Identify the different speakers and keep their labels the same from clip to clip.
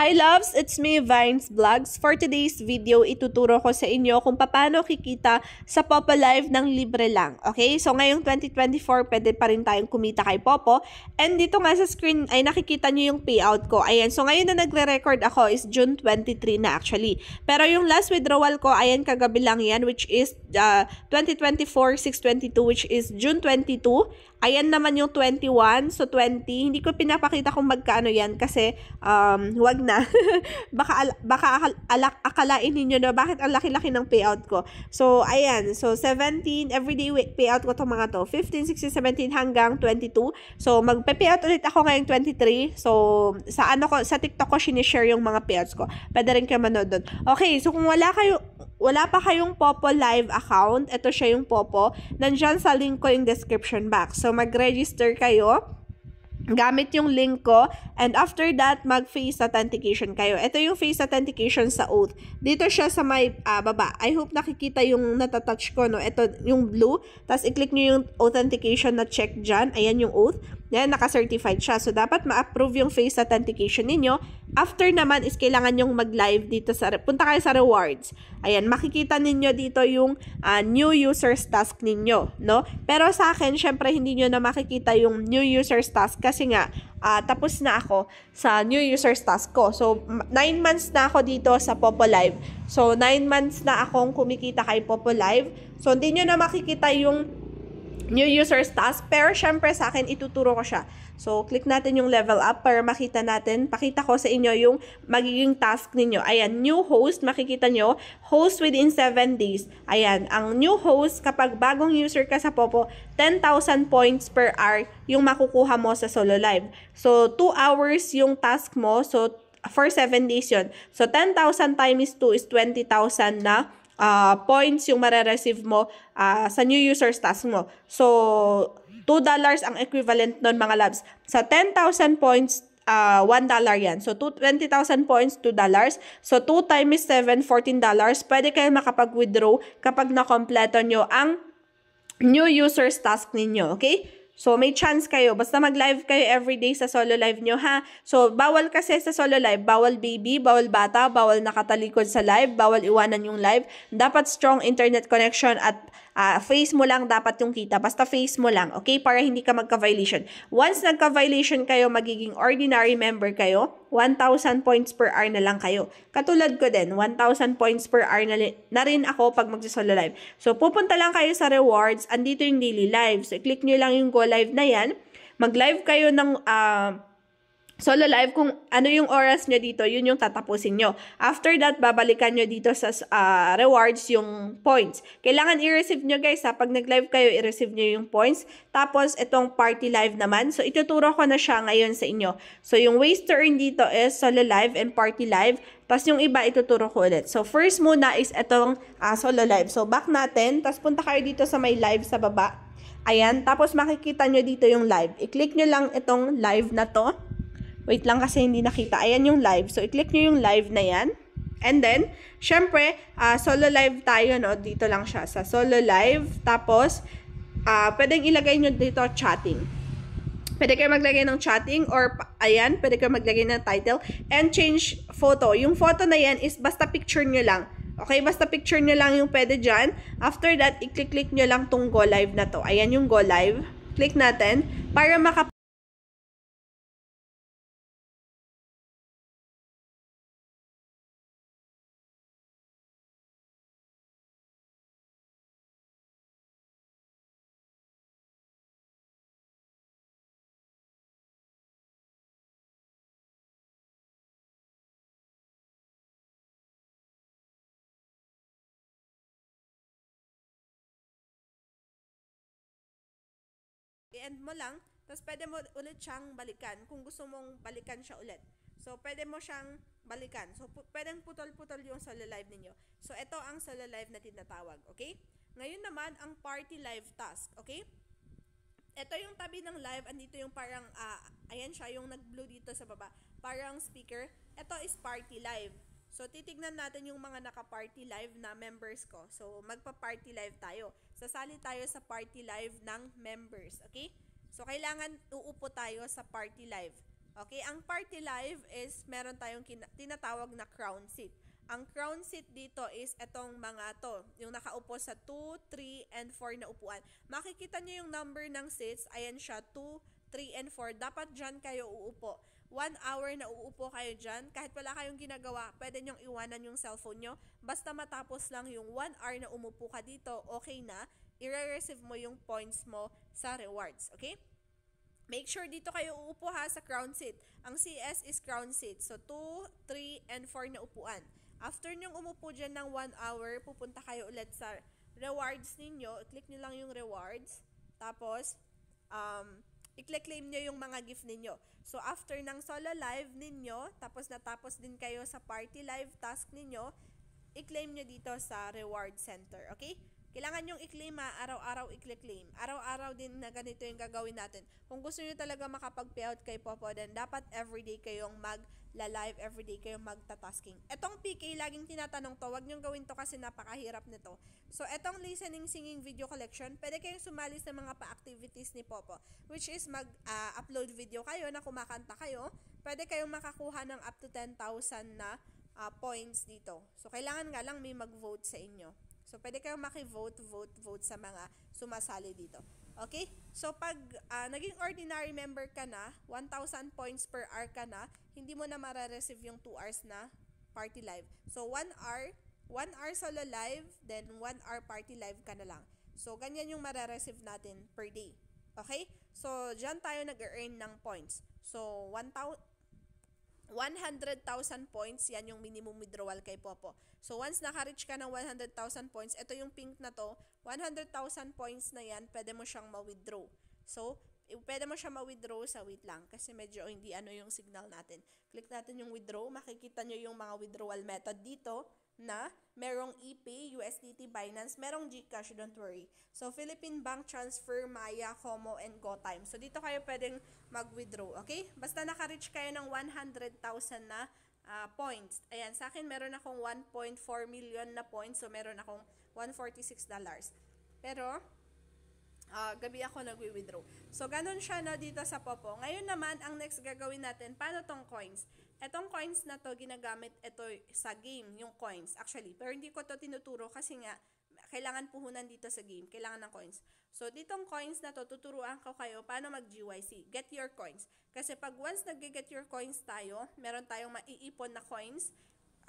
Speaker 1: Hi loves! It's me, Vines Vlogs. For today's video, ituturo ko sa inyo kung paano kikita sa Popo Live ng libre lang. Okay? So ngayong 2024, pwede pa rin tayong kumita kay Popo. And dito nga sa screen ay nakikita nyo yung payout ko. Ayan. So ngayon na nagre-record ako is June 23 na actually. Pero yung last withdrawal ko, ayan kagabi lang yan, which is 2024-622, which is June 22. Ayan naman yung 21. So 20. Hindi ko pinapakita kung magkano yan kasi wag na. baka akalain niyo na bakit ang laki-laki ng payout ko. So ayan, so 17 everyday payout ko tong mga to. 15, 16, 17 hanggang 22. So magpe-payout ulit ako ngayong 23. So sa sa TikTok ko sinishare yung mga payouts ko. Pwede rin kayo manood doon. Okay, so kung wala pa kayong Popo Live account, ito siya yung Popo. Nandyan sa link ko yung description box. So mag-register kayo gamit yung link ko, and after that, mag-face authentication kayo. Ito yung face authentication sa Oath. Dito siya sa may baba. I hope nakikita yung natatouch ko, no? Ito yung blue. Tapos i-click nyo yung authentication na check dyan. Ayan yung Oath. Yan, naka-certified siya. So, dapat ma-approve yung face authentication ninyo. After naman is kailangan yung mag-live dito punta kayo sa rewards. Ayan, makikita ninyo dito yung new users task ninyo, no? Pero sa akin, syempre, hindi nyo na makikita yung new users task kasi nga, tapos na ako sa new users task ko. So, 9 months na ako dito sa Popo Live. So, 9 months na akong kumikita kay Popo Live. So, hindi nyo na makikita yung new users task, pero syempre sa akin ituturo ko siya. So, click natin yung level up para makita natin, pakita ko sa inyo yung magiging task ninyo. Ayan, new host, makikita nyo, host within 7 days. Ayan, ang new host, kapag bagong user ka sa Popo, 10,000 points per hour yung makukuha mo sa solo live. So, 2 hours yung task mo, so for 7 days yun. So, 10,000 times 2 is 20,000 na points yung mare-receive mo sa new users task mo. So, $2 ang equivalent nun mga labs. Sa 10,000 points, $1 yan. So, 20,000 points, $2. So, 2 times 7, $14. Pwede kayo makapag-withdraw kapag nakompleto nyo ang new users task ninyo. Okay? So, may chance kayo. Basta mag-live kayo everyday sa solo live nyo, ha? So, bawal kasi sa solo live. Bawal baby, bawal bata, bawal nakatalikod sa live, bawal iwanan yung live. Dapat strong internet connection at face mo lang dapat yung kita. Basta face mo lang, okay? Para hindi ka magka-violation. Once nagka-violation kayo, magiging ordinary member kayo, 1,000 points per hour na lang kayo. Katulad ko din, 1,000 points per hour na rin ako pag magsasolo live. So, pupunta lang kayo sa rewards. Andito yung daily live. So, i-click nyo lang yung go live na yan. Mag-live kayo ng solo live, kung ano yung oras nyo dito, yun yung tatapusin nyo. After that, babalikan nyo dito sa rewards yung points. Kailangan i-receive nyo guys ha. Pag nag-live kayo, i-receive nyo yung points. Tapos, itong party live naman. So, ituturo ko na siya ngayon sa inyo. So, yung ways to earn dito is solo live and party live. Tapos, yung iba, ituturo ko ulit. So, first muna is itong solo live. So, back natin. Tapos, punta kayo dito sa may live sa baba. Ayan. Tapos, makikita nyo dito yung live. I-click nyo lang itong live na to. Wait lang kasi hindi nakita. Ayan yung live. So, i-click nyo yung live na yan. And then, syempre, solo live tayo, no? Dito lang siya sa solo live. Tapos, pwedeng ilagay nyo dito chatting. Pwede kayo maglagay ng chatting or, ayan, pwede kayo maglagay ng title. And change photo. Yung photo na yan is basta picture nyo lang. Okay, basta picture nyo lang yung pwede dyan. After that, i-click nyo lang tong go live na to. Ayan yung go live. Click natin para i-end mo lang, tapos pwede mo ulit siyang balikan kung gusto mong balikan siya ulit. So, pwede mo siyang balikan. So, pwedeng putol-putol yung solo live ninyo. So, ito ang solo live na tinatawag, okay? Ngayon naman, ang party live task, okay? Ito yung tabi ng live, andito yung parang, ayan siya, yung nag-blue dito sa baba, parang speaker. Ito is party live. So, titignan natin yung mga naka-party live na members ko. So, magpa-party live tayo. Sasali tayo sa party live ng members, okay? So, kailangan uupo tayo sa party live. Okay, ang party live is meron tayong tinatawag na crown seat. Ang crown seat dito is etong mga to, yung nakaupo sa 2, 3, and 4 na upuan. Makikita nyo yung number ng seats, ayan siya, 2, 3, and 4. Dapat dyan kayo uupo. 1 hour na uupo kayo dyan. Kahit wala kayong ginagawa, pwede nyong iwanan yung cellphone nyo. Basta matapos lang yung 1 hour na umupo ka dito, okay na. I-receive mo yung points mo sa rewards. Okay? Make sure dito kayo uupo ha sa crown seat. Ang CS is crown seat. So, 2, 3, and 4 na upuan. After nyong umupo dyan ng 1 hour, pupunta kayo ulit sa rewards ninyo. I-click nyo lang yung rewards. Tapos, i-claim nyo yung mga gift ninyo. So, after ng solo live ninyo, tapos natapos din kayo sa party live task ninyo, i-claim nyo dito sa reward center. Okay? Kailangan yung i-claim araw-araw i-claim. Araw-araw din na ganito yung gagawin natin. Kung gusto nyo talaga makapag-payout kay Popo, then dapat everyday kayong mag-live, everyday kayong magta-tasking. Etong PK, laging tinatanong to, wag nyong gawin to kasi napakahirap nito. So, etong listening, singing video collection, pwede kayong sumali sa mga pa-activities ni Popo, which is mag-upload video kayo na kumakanta kayo. Pwede kayong makakuha ng up to 10,000 na points dito. So, kailangan nga lang may mag-vote sa inyo. So, pwede kayong maki-vote sa mga sumasali dito. Okay? So, pag naging ordinary member ka na, 1,000 points per hour ka na, hindi mo na marareceive yung 2 hours na party live. So, 1 hour solo live, then 1 hour party live ka na lang. So, ganyan yung marareceive natin per day. Okay? So, dyan tayo nag-earn ng points. So, 100,000 points, yan yung minimum withdrawal kay Popo. So, once naka-reach ka ng 100,000 points, ito yung pink na to, 100,000 points na yan, pwede mo siyang ma-withdraw. So, pwede mo siya ma-withdraw sa wait lang, kasi medyo hindi yung signal natin. Click natin yung withdraw, makikita nyo yung mga withdrawal method dito, na merong ePay, USDT, Binance, merong GCash, don't worry. So, Philippine Bank Transfer, Maya, Como, and GoTime. So, dito kayo pwedeng mag-withdraw, okay? Basta naka-reach kayo ng 100,000 na points. Ayan, sa akin meron akong 1.4 million na points, so meron akong $146. Pero, gabi ako nagwi-withdraw. So, ganun siya no, dito sa Popo. Ngayon naman, ang next gagawin natin, paano tong coins? Etong coins na to, ginagamit ito sa game, yung coins. Actually, pero hindi ko to tinuturo kasi nga, kailangan puhunan dito sa game. Kailangan ng coins. So, ditong coins na to, tuturuan ko kayo paano mag-GYC. Get your coins. Kasi pag once nag-get your coins tayo, meron tayong maiipon na coins.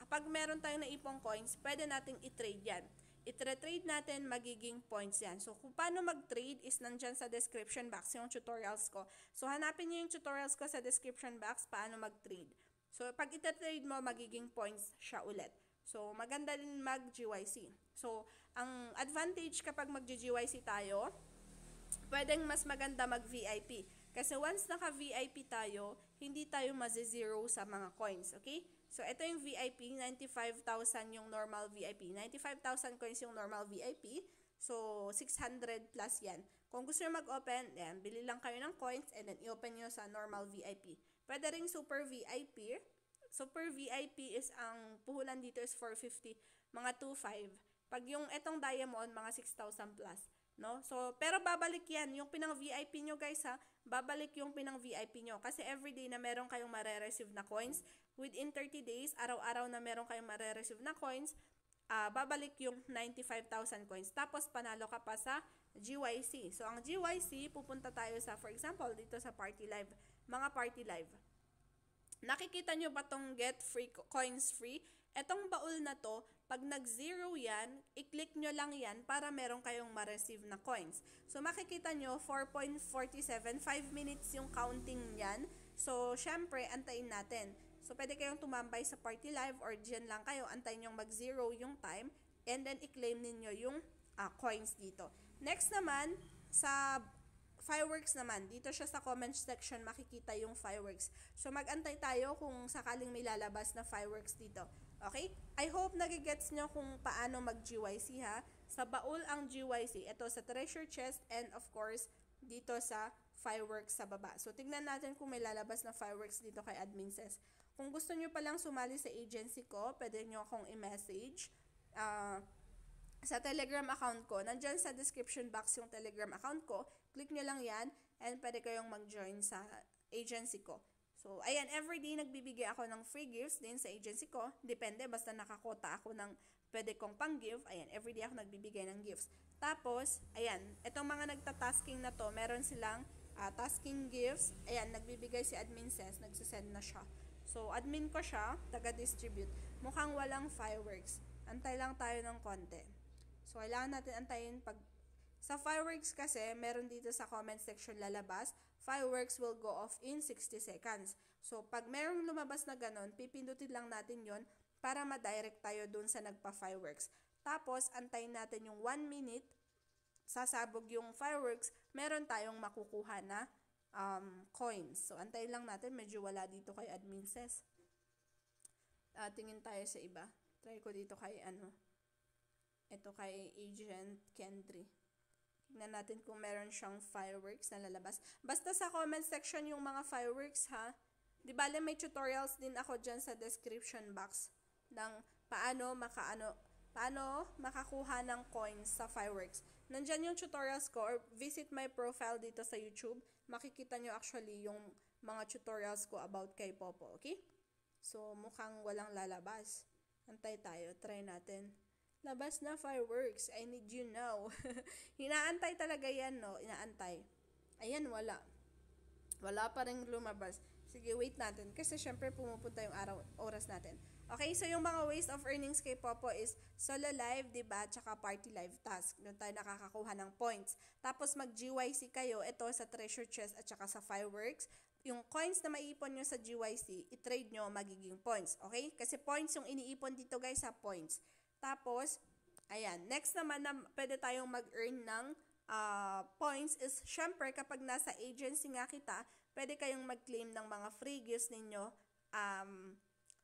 Speaker 1: Kapag meron tayong naipong coins, pwede nating i-trade yan. I-trade natin, magiging points yan. So, kung paano mag-trade is nandyan sa description box, yung tutorials ko. So, hanapin nyo yung tutorials ko sa description box, paano mag-trade. So, pag ita-trade mo, magiging points siya ulit. So, maganda din mag-GYC. So, ang advantage kapag mag-GYC tayo, pwedeng mas maganda mag-VIP. Kasi once naka-VIP tayo, hindi tayo maze-zero sa mga coins, okay? So, ito yung VIP, 95,000 yung normal VIP. 95,000 coins yung normal VIP. So, 600 plus yan. Kung gusto nyo mag-open, yan, bili lang kayo ng coins and then i-open nyo sa normal VIP. Pwede ring Super VIP. Super VIP is, ang puhunan dito is 450, mga 2.5. Pag yung etong diamond, mga 6,000 plus. No? So, pero babalik yan. Yung pinang VIP nyo guys ha, babalik yung pinang VIP nyo. Kasi everyday na meron kayong mare-receive na coins, within 30 days, araw-araw na meron kayong mare-receive na coins, babalik yung 95,000 coins. Tapos, panalo ka pa sa GYC. So, ang GYC, pupunta tayo sa, for example, dito sa Party Live, mga Party Live. Nakikita nyo ba tong get free coins free? Etong baul na to, pag nag-zero yan, i-click nyo lang yan para meron kayong ma-receive na coins. So, makikita nyo, 4.47, 5 minutes yung counting yan. So, syempre, antayin natin. So, pwede kayong tumambay sa Party Live or dyan lang kayo, antayin yung mag-zero yung time, and then i-claim ninyo yung coins dito. Next naman, sa fireworks naman, dito siya sa comment section makikita yung fireworks. So, mag-antay tayo kung sakaling may lalabas na fireworks dito. Okay? I hope nagigets nyo kung paano mag-GYC ha. Sa baul ang GYC. Ito sa treasure chest and of course, dito sa fireworks sa baba. So, tignan natin kung may lalabas na fireworks dito kay Admin Says. Kung gusto nyo palang sumali sa agency ko, pwede nyo akong i-message. Sa Telegram account ko, nandyan sa description box yung Telegram account ko, click nyo lang yan, and pwede kayong mag-join sa agency ko. So, ayan, everyday nagbibigay ako ng free gifts din sa agency ko. Depende, basta nakakota ako ng pwede kong pang-give. Ayan, everyday ako nagbibigay ng gifts. Tapos, ayan, itong mga nagtatasking na to, meron silang tasking gifts. Ayan, nagbibigay si Admin Says, nagsisend na siya. So, admin ko siya, taga-distribute. Mukhang walang fireworks. Antay lang tayo ng konti. So, kailangan natin antayin pag sa fireworks kasi, meron dito sa comment section lalabas, fireworks will go off in 60 seconds. So, pag merong lumabas na ganon, pipindutin lang natin yon para ma-direct tayo dun sa nagpa-fireworks. Tapos, antayin natin yung 1 minute, sasabog yung fireworks, meron tayong makukuha na coins. So, antayin lang natin, medyo wala dito kay Admin Says. Tingin tayo sa iba. Try ko dito kay ito kay Agent Kendry. Tignan natin kung meron siyang fireworks na lalabas. Basta sa comment section yung mga fireworks ha. Di bale may tutorials din ako dyan sa description box ng paano makakuha ng coins sa fireworks. Nandyan yung tutorials ko or visit my profile dito sa YouTube. Makikita nyo actually yung mga tutorials ko about kay Popo. Okay? So mukhang walang lalabas. Antay tayo. Try natin. Labas na fireworks. I need you now. Hinaantay talaga yan, no? Inaantay. Ayan, wala. Wala pa rin lumabas. Sige, wait natin. Kasi syempre pumupunta yung oras natin. Okay, so yung mga ways of earnings kay Popo is solo live, diba? Tsaka party live task. Doon tayo nakakakuha ng points. Tapos mag-GYC kayo. Ito sa treasure chest at tsaka sa fireworks. Yung coins na maiipon nyo sa GYC, i-trade nyo magiging points. Okay? Kasi points yung iniipon dito guys sa points. Tapos, ayan, next naman na pwede tayong mag-earn ng points is, syempre, kapag nasa agency nga kita, pwede kayong mag-claim ng mga free gifts ninyo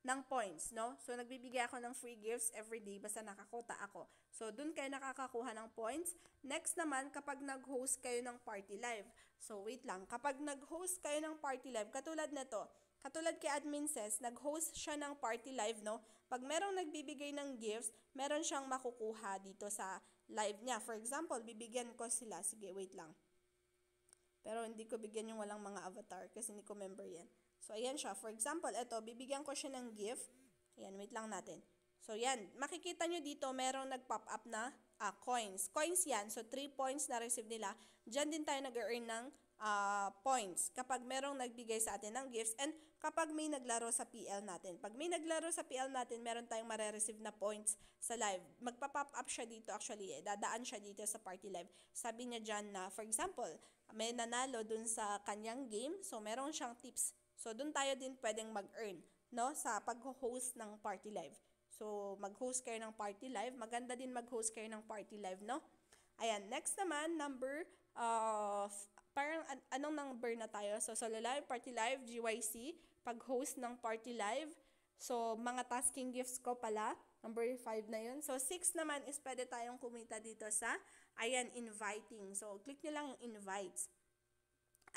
Speaker 1: ng points, no? So, nagbibigay ako ng free gifts everyday basta nakakota ako. So, dun kayo nakakakuha ng points. Next naman, kapag nag-host kayo ng party live. So, wait lang. Kapag nag-host kayo ng party live, katulad nito, katulad kay Admin Says, nag-host siya ng party live, no? Pag merong nagbibigay ng gifts, meron siyang makukuha dito sa live niya. For example, bibigyan ko sila. Sige, wait lang. Pero hindi ko bigyan yung walang mga avatar kasi hindi ko member yan. So, ayan siya. For example, eto, bibigyan ko siya ng gift. Ayan, wait lang natin. So, yan. Makikita nyo dito, merong nag-pop up na coins. Coins yan. So, 3 points na receive nila. Diyan din tayo nag-earn ng points kapag merong nagbigay sa atin ng gifts and kapag may naglaro sa PL natin. Pag may naglaro sa PL natin, meron tayong mare-receive na points sa live. Magpa-pop up siya dito actually. Dadaan siya dito sa party live. Sabi niya dyan na, for example, may nanalo dun sa kanyang game. So, meron siyang tips. So, dun tayo din pwedeng mag-earn, no? Sa pag-host ng party live. So, mag-host kayo ng party live. Maganda din mag-host kayo ng party live, no? Ayan, next naman, number parang anong number na tayo? So, solo live, party live, GYC, pag-host ng party live. So, mga tasking gifts ko pala, number 5 na yun. So, 6 naman is pwede tayong kumita dito sa, ayan, inviting. So, click nyo lang yung invites.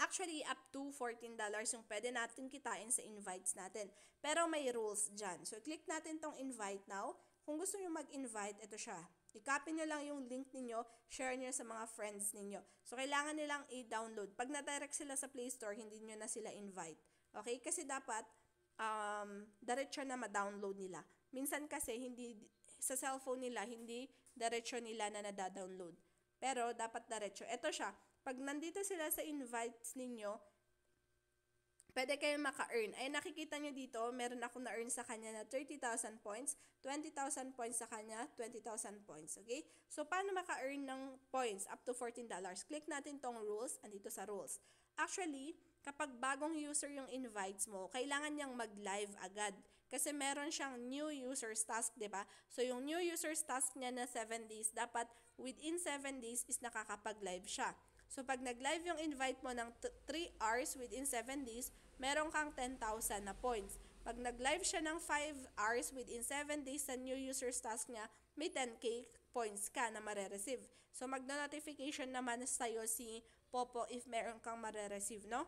Speaker 1: Actually, up to $14 yung pwede natin kitain sa invites natin. Pero may rules dyan. So, click natin tong invite now. Kung gusto nyo mag-invite, ito siya. I-copy nyo lang yung link ninyo, share nyo sa mga friends ninyo. So, kailangan nilang i-download. Pag na-direct sila sa Play Store, hindi nyo na sila invite. Okay? Kasi dapat, diretso na ma-download nila. Minsan kasi, hindi sa cellphone nila, hindi diretso nila na nada-download. Pero, dapat diretso. Ito siya. Pag nandito sila sa invites ninyo, pwede kayong maka-earn. Ay, nakikita nyo dito, meron ako na-earn sa kanya na 30,000 points, 20,000 points sa kanya, 20,000 points. Okay? So, paano maka-earn ng points up to $14? Click natin tong rules, andito sa rules. Actually, kapag bagong user yung invites mo, kailangan niyang mag-live agad. Kasi meron siyang new users task, diba? So, yung new users task niya na 7 days, dapat within 7 days is nakakapag-live siya. So, pag nag-live yung invite mo ng 3 hours within 7 days, meron kang 10,000 na points. Pag nag-live siya ng 5 hours within 7 days sa new user's task niya, may 10k points ka na mare-receive. So, magno-notification naman sa'yo si Popo if meron kang mare-receive, no?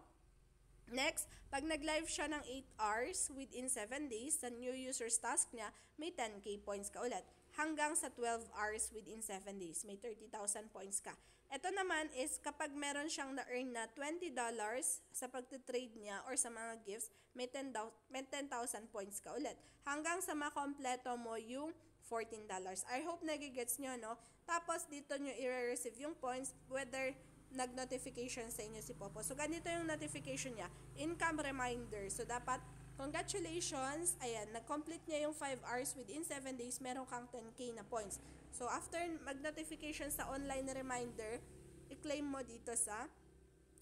Speaker 1: Next, pag nag-live siya ng 8 hours within 7 days sa new user's task niya, may 10k points ka ulit. Hanggang sa 12 hours within 7 days, may 30,000 points ka. Ito naman is kapag meron siyang na-earn na $20 sa pagtitrade niya or sa mga gifts, may 10,000 points ka ulit. Hanggang sa makompleto mo yung $14. I hope nagigets nyo, no? Tapos dito nyo i-receive yung points whether nag-notification sa inyo si Popo. So, ganito yung notification niya. Income reminder. So, dapat congratulations, ayan, nag-complete niya yung 5 hours within 7 days, meron kang 10k na points. So, after mag-notification sa online reminder, i-claim mo dito sa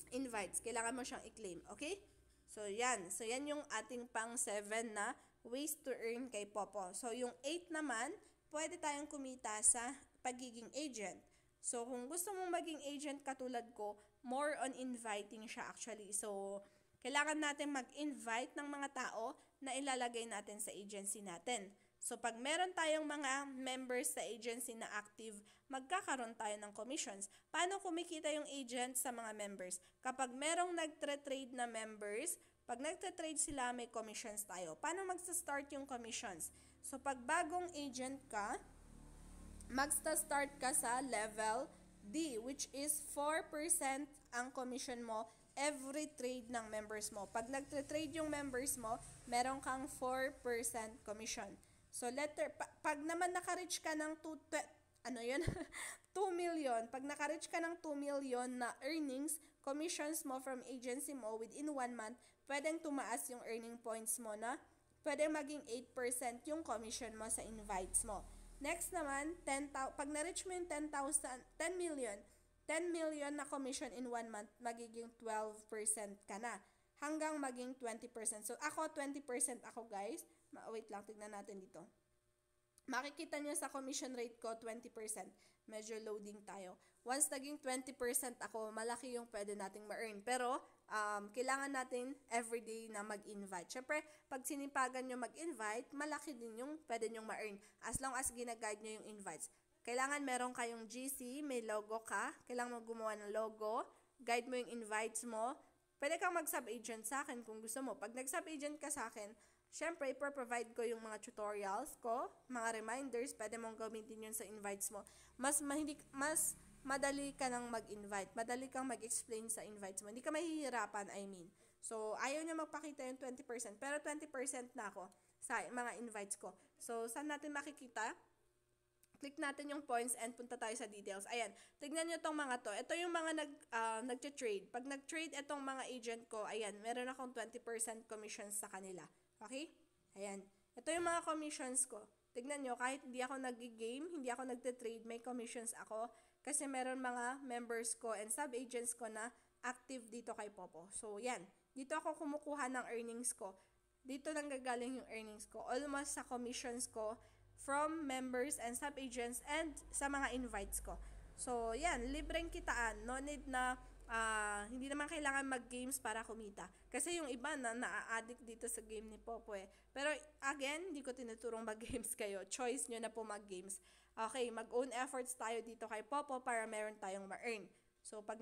Speaker 1: invites. Kailangan mo siyang i-claim, okay? So, yan. So, yan yung ating pang 7 na ways to earn kay Popo. So, yung 8 naman, pwede tayong kumita sa pagiging agent. So, kung gusto mong maging agent katulad ko, more on inviting siya actually. So, kailangan natin mag-invite ng mga tao na ilalagay natin sa agency natin. So, pag meron tayong mga members sa agency na active, magkakaroon tayo ng commissions. Paano kumikita yung agent sa mga members? Kapag merong nagtre-trade na members, pag nagtre-trade sila, may commissions tayo. Paano magsa-start yung commissions? So, pag bagong agent ka, magsa-start ka sa level D, which is 4% ang commission mo every trade ng members mo. Pag nagtre-trade yung members mo, meron kang 4% commission. So, pag naman naka-reach ka ng 2 million, pag naka-reach ka ng 2 million na earnings, commissions mo from agency mo within 1 month, pwedeng tumaas yung earning points mo na pwedeng maging 8% yung commission mo sa invites mo. Next naman, pag na-reach mo yung 10 million na commission in 1 month, magiging 12% ka na. Hanggang maging 20%. So, ako, 20% ako, guys. Wait lang, tignan natin dito. Makikita nyo sa commission rate ko, 20%. Medyo loading tayo. Once naging 20% ako, malaki yung pwede nating ma-earn. Pero, kailangan natin everyday na mag-invite. Siyempre, pag sinipagan nyo mag-invite, malaki din yung pwede nyong ma-earn. As long as ginaguide nyo yung invites. Kailangan meron kayong GC, may logo ka. Kailangan mo gumawa ng logo. Guide mo yung invites mo. Pwede kang mag-sub-agent sa akin kung gusto mo. Pag nag-sub-agent ka sa akin, syempre, i-provide ko yung mga tutorials ko, mga reminders. Pwede mong gamitin yun sa invites mo. Mas madali ka nang mag-invite. Madali kang mag-explain sa invites mo. Hindi ka mahihirapan, I mean. So, ayaw niya magpakita yung 20%. Pero 20% na ako sa mga invites ko. So, saan natin makikita? Click natin yung points and punta tayo sa details. Ayan, tignan nyo tong mga to. Ito yung mga nag-trade. Pag nag-trade itong mga agent ko, ayan, meron akong 20% commissions sa kanila. Okay? Ayan. Ito yung mga commissions ko. Tignan nyo, kahit hindi ako nag-game, hindi ako nagte-trade, may commissions ako. Kasi meron mga members ko and sub-agents ko na active dito kay Popo. So, yan. Dito ako kumukuha ng earnings ko. Dito lang gagaling yung earnings ko. Almost sa commissions ko from members and sub-agents and sa mga invites ko. So, yan, libreng kitaan. No need na, hindi naman kailangan mag-games para kumita. Kasi yung iba na naa-addict dito sa game ni Popo eh. Pero, again, hindi ko tinuturong mag-games kayo. Choice nyo na po mag-games. Okay, mag-own efforts tayo dito kay Popo para meron tayong ma-earn. So, pag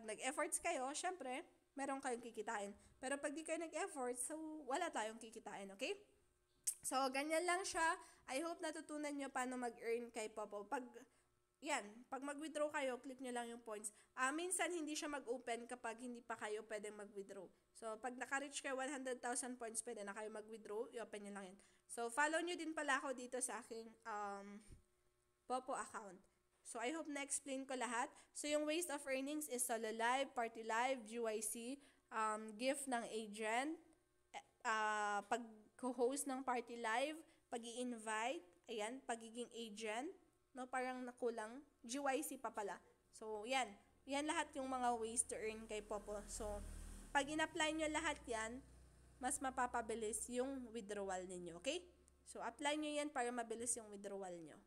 Speaker 1: nag-efforts kayo, syempre, meron kayong kikitain. Pero pag di kayo nag-efforts, so, wala tayong kikitain, okay? So, ganyan lang siya. I hope natutunan nyo paano mag-earn kay Popo. Pag mag-withdraw kayo, click nyo lang yung points. Minsan, hindi siya mag-open kapag hindi pa kayo pwedeng mag-withdraw. So, pag naka-reach kayo 100,000 points, pwede na kayo mag-withdraw. I-open nyo lang yun. So, follow nyo din pala ako dito sa aking Popo account. So, I hope na-explain ko lahat. So, yung ways of earnings is solo live, party live, GYC, gift ng agent, pag-host ng party live, pag-i-invite, ayan, pagiging agent, no, parang nakulang, GYC pa pala. So, yan. Yan lahat yung mga ways to earn kay Popo. So, pag in-apply nyo lahat yan, mas mapapabilis yung withdrawal ninyo, okay? So, apply nyo yan para mabilis yung withdrawal nyo.